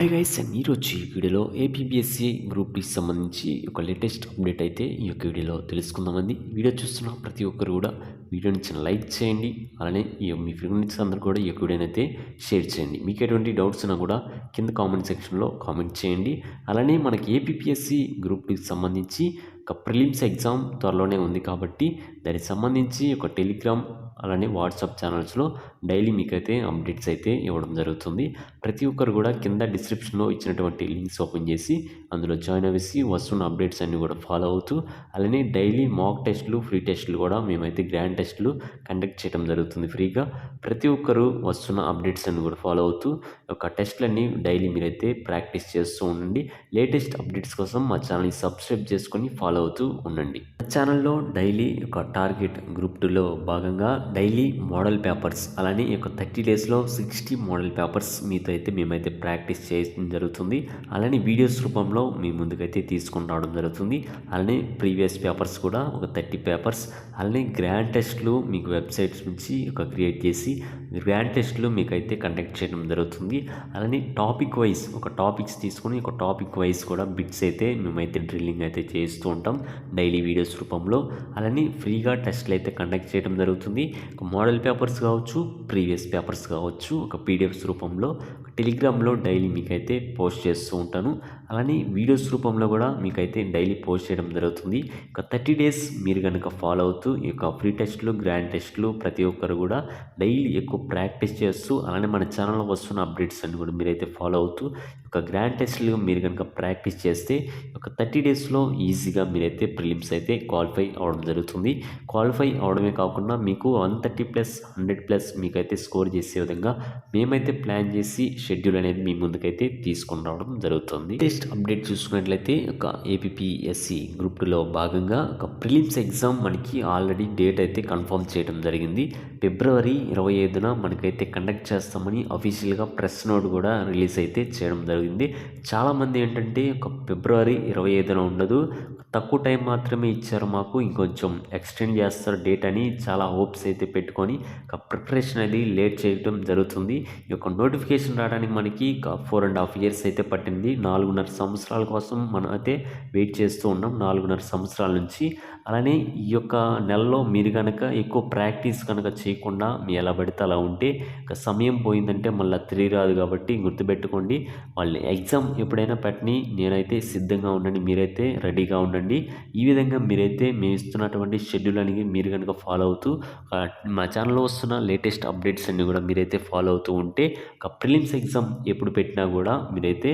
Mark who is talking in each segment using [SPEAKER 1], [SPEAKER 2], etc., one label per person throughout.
[SPEAKER 1] Hi guys, ఈరోజు ఈ వీడియోలో ఏపీపీఎస్సీ గ్రూప్ డి సంబంధించి ఒక లేటెస్ట్ అప్డేట్ అయితే ఈ యొక్క వీడియోలో తెలుసుకుందామండి. వీడియో చూస్తున్న ప్రతి ఒక్కరు కూడా వీడియోని చిన్న లైక్ చేయండి. అలానే మీ ఫ్రెండ్స్ అందరూ కూడా ఈ యొక్క వీడియోని అయితే షేర్ చేయండి. మీకు ఎటువంటి డౌట్స్ ఉన్నా కూడా కింద కామెంట్ సెక్షన్లో కామెంట్ చేయండి. అలానే మనకి ఏపీపీఎస్సీ గ్రూప్ డికి సంబంధించి ఒక ప్రిలిమ్స్ ఎగ్జామ్ త్వరలోనే ఉంది కాబట్టి దానికి సంబంధించి ఒక టెలిగ్రామ్ అలానే వాట్సాప్ ఛానల్స్లో డైలీ మీకైతే అప్డేట్స్ అయితే ఇవ్వడం జరుగుతుంది. ప్రతి ఒక్కరు కూడా కింద డిస్క్రిప్షన్లో ఇచ్చినటువంటి లింక్స్ ఓపెన్ చేసి అందులో జాయిన్ అవ్వేసి వస్తున్న అప్డేట్స్ అన్నీ కూడా ఫాలో అవుతూ అలానే డైలీ మాక్ టెస్టులు ఫ్రీ టెస్టులు కూడా మేమైతే గ్రాండ్ టెస్టులు కండక్ట్ చేయడం జరుగుతుంది ఫ్రీగా. ప్రతి ఒక్కరు వస్తున్న అప్డేట్స్ అన్ని కూడా ఫాలో అవుతూ ఒక టెస్టులన్నీ డైలీ మీరైతే ప్రాక్టీస్ చేస్తూ ఉండండి. లేటెస్ట్ అప్డేట్స్ కోసం మా ఛానల్ని సబ్స్క్రైబ్ చేసుకొని ఫాలో అవుతూ ఉండండి. మా ఛానల్లో డైలీ ఒక టార్గెట్ గ్రూప్ 2లో భాగంగా డైలీ మోడల్ పేపర్స్ అలానే ఒక 30 డేస్లో 60 మోడల్ పేపర్స్ మీతో అయితే మేమైతే ప్రాక్టీస్ చేయడం జరుగుతుంది. అలానే వీడియోస్ రూపంలో మీ ముందుకైతే తీసుకొని రావడం జరుగుతుంది. అలానే ప్రీవియస్ పేపర్స్ కూడా ఒక 30 పేపర్స్ అలానే గ్రాండ్ టెస్ట్లు మీకు వెబ్సైట్స్ నుంచి ఒక క్రియేట్ చేసి గ్రాండ్ టెస్ట్లు మీకైతే కండక్ట్ చేయడం జరుగుతుంది. అలానే టాపిక్ వైజ్ ఒక టాపిక్స్ తీసుకొని ఒక టాపిక్ వైజ్ కూడా బిట్స్ అయితే మేమైతే డ్రిల్లింగ్ అయితే చేస్తూ ఉంటాం డైలీ వీడియోస్ రూపంలో. అలానే ఫ్రీగా టెస్ట్లు అయితే కండక్ట్ చేయడం జరుగుతుంది. ఒక మోడల్ పేపర్స్ కావచ్చు, ప్రీవియస్ పేపర్స్ కావచ్చు, ఒక పీడిఎఫ్స్ రూపంలో టెలిగ్రామ్లో డైలీ మీకైతే పోస్ట్ చేస్తూ ఉంటాను. అలానే వీడియోస్ రూపంలో కూడా మీకైతే డైలీ పోస్ట్ చేయడం జరుగుతుంది. ఒక 30 డేస్ మీరు కనుక ఫాలో అవుతూ ఈ యొక్క ఫ్రీ టెస్ట్లు గ్రాండ్ టెస్ట్లు ప్రతి ఒక్కరు కూడా డైలీ ఎక్కువ ప్రాక్టీస్ చేస్తూ అలానే మన ఛానల్లో వస్తున్న అప్డేట్స్ అన్ని కూడా మీరైతే ఫాలో అవుతూ ఒక గ్రాండ్ టెస్ట్లు మీరు కనుక ప్రాక్టీస్ చేస్తే ఒక 30 డేస్లో ఈజీగా మీరైతే ప్రిలిమ్స్ అయితే క్వాలిఫై అవ్వడం జరుగుతుంది. క్వాలిఫై అవడమే కాకుండా మీకు 130+, 100+ మీకైతే స్కోర్ చేసే విధంగా మేమైతే ప్లాన్ చేసి షెడ్యూల్ అనేది మీ ముందుకైతే తీసుకొని రావడం జరుగుతుంది. లేటెస్ట్ అప్డేట్ చూసుకున్నట్లయితే ఒక ఏపీపీఎస్సీ గ్రూప్ 2లో భాగంగా ఒక ప్రిలిమ్స్ ఎగ్జామ్ మనకి ఆల్రెడీ డేట్ అయితే కన్ఫర్మ్ చేయడం జరిగింది. ఫిబ్రవరి 25న మనకైతే కండక్ట్ చేస్తామని అఫీషియల్గా ప్రెస్ నోట్ కూడా రిలీజ్ అయితే చేయడం జరిగింది. చాలామంది ఏంటంటే ఒక ఫిబ్రవరి 25న ఉండదు, తక్కువ టైం మాత్రమే ఇచ్చారు మాకు, ఇంకొంచెం ఎక్స్టెండ్ చేస్తారు డేట్ అని చాలా హోప్స్ అయితే పెట్టుకొని ఒక ప్రిపరేషన్ అనేది లేట్ చేయడం జరుగుతుంది. ఈ యొక్క నోటిఫికేషన్ రావడానికి మనకి 4.5 years అయితే పట్టింది. 4.5 సంవత్సరాల కోసం మనం అయితే వెయిట్ చేస్తూ ఉన్నాం, 4.5 సంవత్సరాల నుంచి. అలానే ఈ యొక్క నెలలో మీరు కనుక ఎక్కువ ప్రాక్టీస్ కనుక చేయకుండా మీ ఎలా పడితే అలా ఉంటే ఇక సమయం పోయిందంటే మళ్ళీ తిరిగి రాదు. కాబట్టి గుర్తుపెట్టుకోండి, వాళ్ళు ఎగ్జామ్ ఎప్పుడైనా పెట్టని నేనైతే సిద్ధంగా ఉండండి, మీరైతే రెడీగా ఉండండి. ఈ విధంగా మీరైతే మేము ఇస్తున్నటువంటి షెడ్యూల్ అనేది మీరు కనుక ఫాలో అవుతూ మా ఛానల్లో వస్తున్న లేటెస్ట్ అప్డేట్స్ అన్నీ కూడా మీరైతే ఫాలో అవుతూ ఉంటే ఒక ప్రిలిమ్స్ ఎగ్జామ్ ఎప్పుడు పెట్టినా కూడా మీరైతే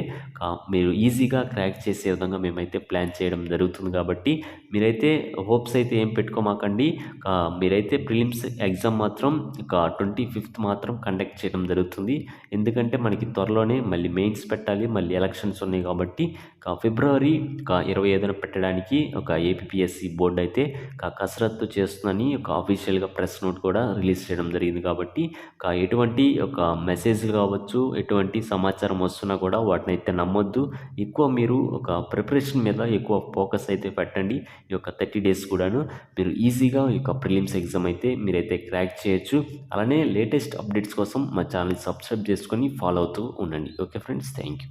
[SPEAKER 1] మీరు ఈజీగా క్రాక్ చేసే విధంగా మేమైతే ప్లాన్ చేయడం జరుగుతుంది. కాబట్టి మీరైతే హోప్స్ అయితే ఏం పెట్టుకోమాకండి. మీరైతే ప్రిలిమ్స్ ఎగ్జామ్ మాత్రం ఇక 25th మాత్రం కండక్ట్ చేయడం జరుగుతుంది. ఎందుకంటే మనకి త్వరలోనే మళ్ళీ మెయిన్స్ పెట్టాలి, మళ్ళీ ఎలక్షన్స్ ఉన్నాయి. కాబట్టి ఫిబ్రవరి 25న పెట్టడానికి ఒక ఏపీపీఎస్సీ బోర్డు అయితే కసరత్తు చేస్తుందని ఒక అఫీషియల్గా ప్రెస్ నోట్ కూడా రిలీజ్ చేయడం జరిగింది. కాబట్టి ఎటువంటి ఒక మెసేజ్లు కావచ్చు, ఎటువంటి సమాచారం వస్తున్నా కూడా వాటిని అయితే నమ్మొద్దు. ఎక్కువ మీరు ఒక ప్రిపరేషన్ మీద ఎక్కువ ఫోకస్ అయితే పెట్టండి. ఈ యొక్క 30 డేస్ కూడాను మీరు ఈజీగా ఈ యొక్క ప్రిలిమ్స్ ఎగ్జామ్ అయితే మీరైతే క్రాక్ చేయొచ్చు. అలానే లేటెస్ట్ అప్డేట్స్ కోసం మా ఛానల్ని సబ్స్క్రైబ్ చేసుకొని ఫాలో అవుతూ ఉండండి. Okay friends, thank you.